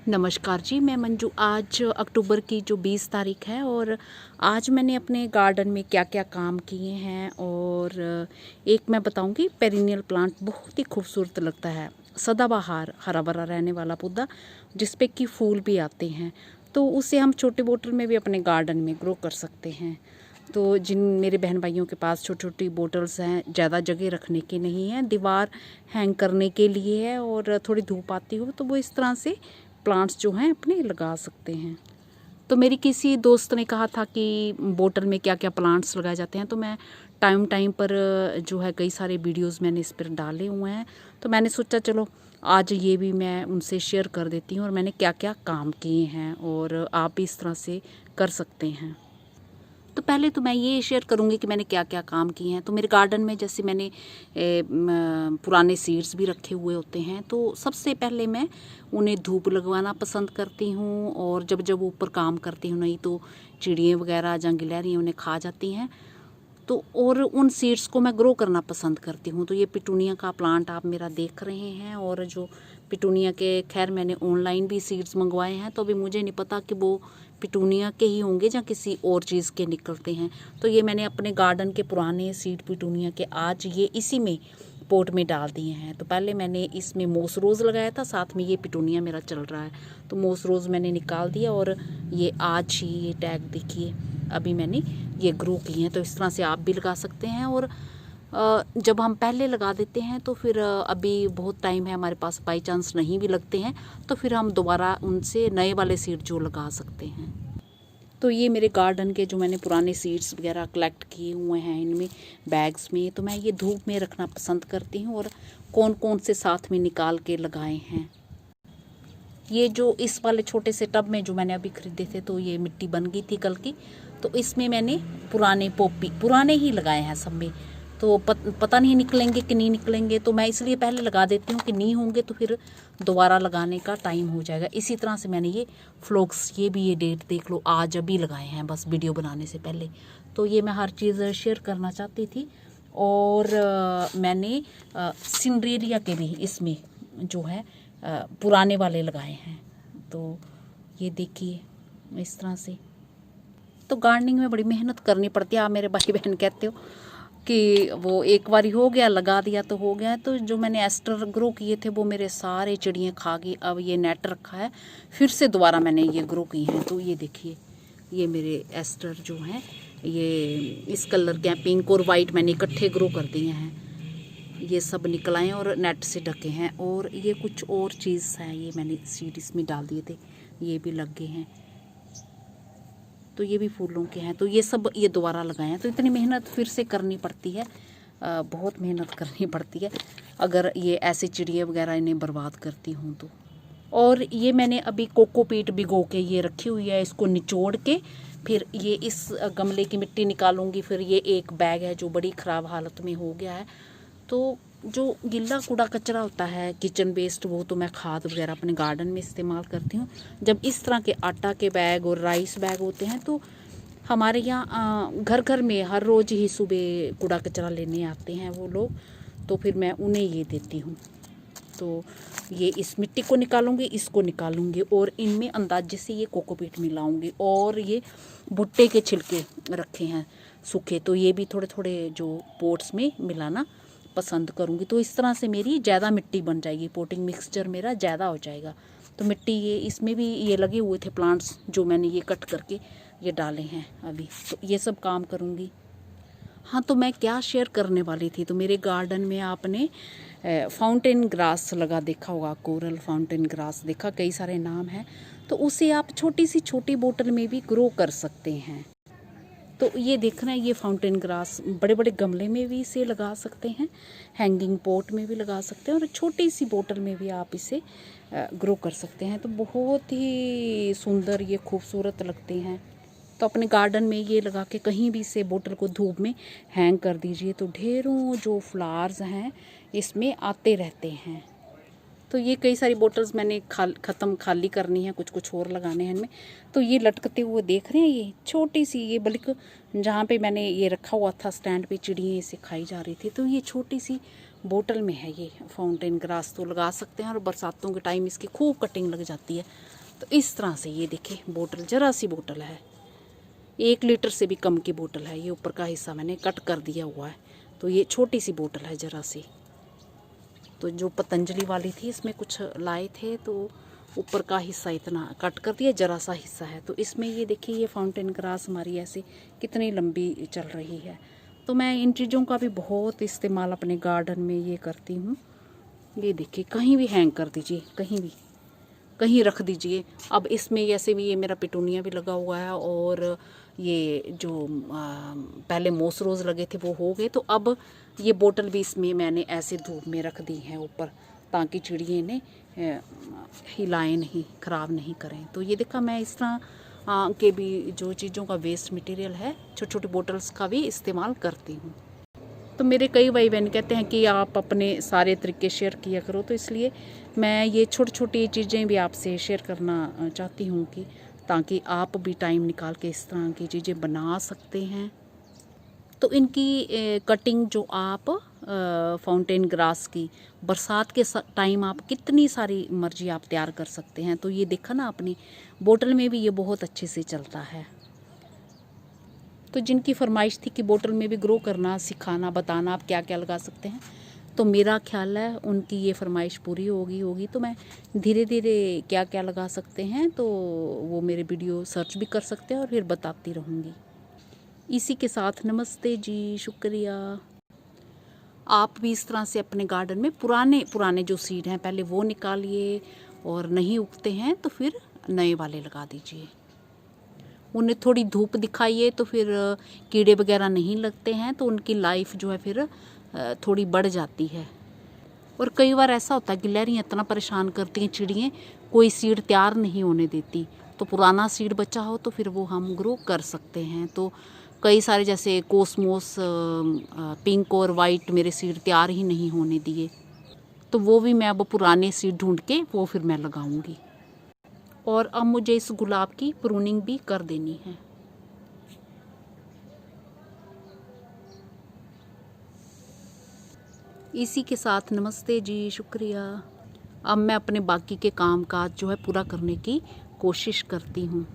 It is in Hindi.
नमस्कार जी, मैं मंजू। आज अक्टूबर की जो 20 तारीख है और आज मैंने अपने गार्डन में क्या क्या काम किए हैं और एक मैं बताऊंगी। पेरिनियल प्लांट बहुत ही खूबसूरत लगता है, सदाबहार हरा भरा रहने वाला पौधा जिस पे कि फूल भी आते हैं, तो उसे हम छोटे बोतल में भी अपने गार्डन में ग्रो कर सकते हैं। तो जिन मेरे बहन भाइयों के पास छोटी छोटी बोटल्स हैं, ज़्यादा जगह रखने की नहीं है, दीवार हैंग करने के लिए है और थोड़ी धूप आती हो तो वो इस तरह से प्लांट्स जो हैं अपने लगा सकते हैं। तो मेरी किसी दोस्त ने कहा था कि बोतल में क्या क्या प्लांट्स लगाए जाते हैं, तो मैं टाइम टाइम पर जो है कई सारे वीडियोस मैंने इस पर डाले हुए हैं, तो मैंने सोचा चलो आज ये भी मैं उनसे शेयर कर देती हूँ और मैंने क्या क्या काम किए हैं और आप भी इस तरह से कर सकते हैं। तो पहले तो मैं ये शेयर करूँगी कि मैंने क्या क्या काम किए हैं। तो मेरे गार्डन में जैसे मैंने पुराने सीड्स भी रखे हुए होते हैं, तो सबसे पहले मैं उन्हें धूप लगवाना पसंद करती हूँ और जब जब ऊपर काम करती हूँ, नहीं तो चिड़ियाँ वगैरह या गिलहरियाँ उन्हें खा जाती हैं, तो और उन सीड्स को मैं ग्रो करना पसंद करती हूँ। तो ये पिटूनिया का प्लांट आप मेरा देख रहे हैं और जो पिटूनिया के, खैर मैंने ऑनलाइन भी सीड्स मंगवाए हैं, तो अभी मुझे नहीं पता कि वो पिटूनिया के ही होंगे या किसी और चीज़ के निकलते हैं। तो ये मैंने अपने गार्डन के पुराने सीड पिटूनिया के आज ये इसी में पोट में डाल दिए हैं। तो पहले मैंने इसमें मोस रोज़ लगाया था, साथ में ये पिटूनिया मेरा चल रहा है, तो मोस रोज़ मैंने निकाल दिया और ये आज ही ये टैग देखिए अभी मैंने ये ग्रो किए हैं। तो इस तरह से आप भी लगा सकते हैं और जब हम पहले लगा देते हैं तो फिर अभी बहुत टाइम है हमारे पास, बाई चांस नहीं भी लगते हैं तो फिर हम दोबारा उनसे नए वाले सीड जो लगा सकते हैं। तो ये मेरे गार्डन के जो मैंने पुराने सीड्स वगैरह कलेक्ट किए हुए हैं इनमें बैग्स में, तो मैं ये धूप में रखना पसंद करती हूँ और कौन कौन से साथ में निकाल के लगाए हैं। ये जो इस वाले छोटे से टब में जो मैंने अभी ख़रीदे थे, तो ये मिट्टी बन गई थी कल की, तो इसमें मैंने पुराने पोपी पुराने ही लगाए हैं सब में। तो पता नहीं निकलेंगे कि नहीं निकलेंगे, तो मैं इसलिए पहले लगा देती हूँ कि नहीं होंगे तो फिर दोबारा लगाने का टाइम हो जाएगा। इसी तरह से मैंने ये फ्लोक्स, ये भी ये डेट देख लो, आज अभी लगाए हैं बस वीडियो बनाने से पहले। तो ये मैं हर चीज़ शेयर करना चाहती थी। और मैंने सिंड्रेरिया के भी इसमें जो है पुराने वाले लगाए हैं, तो ये देखिए इस तरह से। तो गार्डनिंग में बड़ी मेहनत करनी पड़ती है। आप मेरे भाई बहन कहते हो कि वो एक बार हो गया, लगा दिया तो हो गया। तो जो मैंने एस्टर ग्रो किए थे वो मेरे सारे चिड़ियाँ खा गई। अब ये नेट रखा है, फिर से दोबारा मैंने ये ग्रो किए हैं। तो ये देखिए ये मेरे एस्टर जो हैं ये इस कलर के हैं, पिंक और वाइट, मैंने इकट्ठे ग्रो कर दिए हैं। ये सब निकल आए और नेट से ढके हैं। और ये कुछ और चीज़ है, ये मैंने सीड इसमें डाल दिए थे, ये भी लग गए हैं। तो ये भी फूलों के हैं, तो ये सब ये दोबारा लगाए हैं। तो इतनी मेहनत फिर से करनी पड़ती है, बहुत मेहनत करनी पड़ती है अगर ये ऐसे चिड़िया वगैरह इन्हें बर्बाद करती हूँ तो। और ये मैंने अभी कोकोपीट भिगो के ये रखी हुई है, इसको निचोड़ के फिर ये इस गमले की मिट्टी निकालूंगी। फिर ये एक बैग है जो बड़ी ख़राब हालत में हो गया है, तो जो गीला कूड़ा कचरा होता है किचन वेस्ट, वो तो मैं खाद वगैरह अपने गार्डन में इस्तेमाल करती हूँ। जब इस तरह के आटा के बैग और राइस बैग होते हैं तो हमारे यहाँ घर घर में हर रोज़ ही सुबह कूड़ा कचरा लेने आते हैं वो लोग, तो फिर मैं उन्हें ये देती हूँ। तो ये इस मिट्टी को निकालूंगी, इसको निकालूंगी और इनमें अंदाजे से ये कोकोपीट मिलाऊंगी। और ये भुट्टे के छिलके रखे हैं सूखे, तो ये भी थोड़े थोड़े जो पोट्स में मिलाना पसंद करूँगी। तो इस तरह से मेरी ज़्यादा मिट्टी बन जाएगी, पोटिंग मिक्सचर मेरा ज़्यादा हो जाएगा। तो मिट्टी ये इसमें भी ये लगे हुए थे प्लांट्स जो मैंने ये कट करके ये डाले हैं अभी, तो ये सब काम करूँगी। हाँ, तो मैं क्या शेयर करने वाली थी, तो मेरे गार्डन में आपने फाउंटेन ग्रास लगा देखा होगा, कोरल फाउंटेन ग्रास देखा, कई सारे नाम हैं। तो उसे आप छोटी सी छोटी बोतल में भी ग्रो कर सकते हैं। तो ये देखना है, ये फाउंटेन ग्रास बड़े बड़े गमले में भी इसे लगा सकते हैं, हैंगिंग पॉट में भी लगा सकते हैं और छोटी सी बोतल में भी आप इसे ग्रो कर सकते हैं। तो बहुत ही सुंदर ये खूबसूरत लगते हैं। तो अपने गार्डन में ये लगा के कहीं भी से बोतल को धूप में हैंग कर दीजिए, तो ढेरों जो फ्लावर्स हैं इसमें आते रहते हैं। तो ये कई सारी बोतल्स मैंने खाली करनी है, कुछ कुछ और लगाने हैं इनमें। तो ये लटकते हुए देख रहे हैं, ये छोटी सी ये बल्कि जहाँ पे मैंने ये रखा हुआ था स्टैंड पे, चिड़ियाँ इसे खाई जा रही थी। तो ये छोटी सी बोतल में है ये फाउंटेन ग्रास, तो लगा सकते हैं। और बरसातों के टाइम इसकी खूब कटिंग लग जाती है, तो इस तरह से ये देखिए बोतल, जरा सी बोतल है, 1 लीटर से भी कम की बोतल है। ये ऊपर का हिस्सा मैंने कट कर दिया हुआ है, तो ये छोटी सी बोतल है जरा सी। तो जो पतंजलि वाली थी इसमें कुछ लाए थे, तो ऊपर का हिस्सा इतना कट कर दिया, जरा सा हिस्सा है। तो इसमें ये देखिए ये फाउंटेन ग्रास हमारी ऐसे कितनी लंबी चल रही है। तो मैं इन चीज़ों का भी बहुत इस्तेमाल अपने गार्डन में ये करती हूँ। ये देखिए कहीं भी हैंग कर दीजिए, कहीं भी, कहीं रख दीजिए। अब इसमें ऐसे भी ये मेरा पिटूनिया भी लगा हुआ है, और ये जो पहले मोस रोज़ लगे थे वो हो गए। तो अब ये बोतल भी इसमें मैंने ऐसे धूप में रख दी है ऊपर, ताकि चिड़िया इन्हें हिलाएं नहीं, ख़राब नहीं करें। तो ये देखा मैं इस तरह के भी जो चीज़ों का वेस्ट मटेरियल है, छोटी छोटी बोतल्स का भी इस्तेमाल करती हूँ। तो मेरे कई भाई बहन कहते हैं कि आप अपने सारे तरीके शेयर किया करो, तो इसलिए मैं ये छोटी छोटी चीज़ें भी आपसे शेयर करना चाहती हूँ, कि ताकि आप भी टाइम निकाल के इस तरह की चीज़ें बना सकते हैं। तो इनकी कटिंग जो आप फाउंटेन ग्रास की बरसात के टाइम आप कितनी सारी मर्जी आप तैयार कर सकते हैं। तो ये देखा ना, अपनी बोतल में भी ये बहुत अच्छे से चलता है। तो जिनकी फरमाइश थी कि बोतल में भी ग्रो करना सिखाना, बताना आप क्या क्या लगा सकते हैं, तो मेरा ख्याल है उनकी ये फरमाइश पूरी होगी। तो मैं धीरे धीरे क्या क्या लगा सकते हैं, तो वो मेरे वीडियो सर्च भी कर सकते हैं और फिर बताती रहूँगी। इसी के साथ नमस्ते जी, शुक्रिया। आप भी इस तरह से अपने गार्डन में पुराने जो सीड हैं पहले वो निकालिए, और नहीं उगते हैं तो फिर नए वाले लगा दीजिए। उन्हें थोड़ी धूप दिखाइए, तो फिर कीड़े वगैरह नहीं लगते हैं, तो उनकी लाइफ जो है फिर थोड़ी बढ़ जाती है। और कई बार ऐसा होता है गिलहरियाँ इतना परेशान करती हैं, चिड़ियाँ कोई सीड तैयार नहीं होने देती। तो पुराना सीड बचा हो तो फिर वो हम ग्रो कर सकते हैं। तो कई सारे जैसे कोसमोस पिंक और वाइट मेरे सीड तैयार ही नहीं होने दिए, तो वो भी मैं अब पुराने सीड ढूंढ के वो फिर मैं लगाऊंगी। और अब मुझे इस गुलाब की प्रूनिंग भी कर देनी है। इसी के साथ नमस्ते जी, शुक्रिया। अब मैं अपने बाकी के काम काज जो है पूरा करने की कोशिश करती हूँ।